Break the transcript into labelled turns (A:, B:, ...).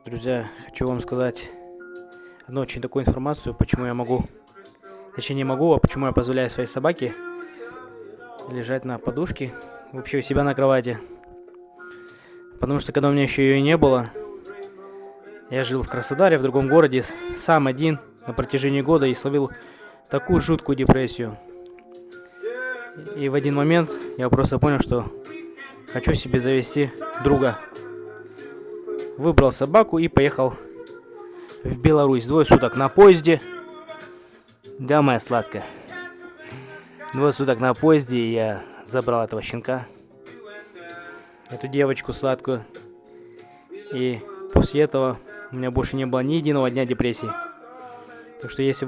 A: Друзья, хочу вам сказать одну очень такую информацию, почему я могу, точнее не могу, а почему я позволяю своей собаке лежать на подушке, вообще у себя на кровати. Потому что когда у меня еще ее не было, я жил в Краснодаре, в другом городе, сам один на протяжении года и словил такую жуткую депрессию. И в один момент я просто понял, что хочу себе завести друга. Выбрал собаку и поехал в Беларусь. 2 суток на поезде. Да, моя сладкая. 2 суток на поезде, и я забрал этого щенка. Эту девочку сладкую. И после этого у меня больше не было ни единого дня депрессии. Так что если вы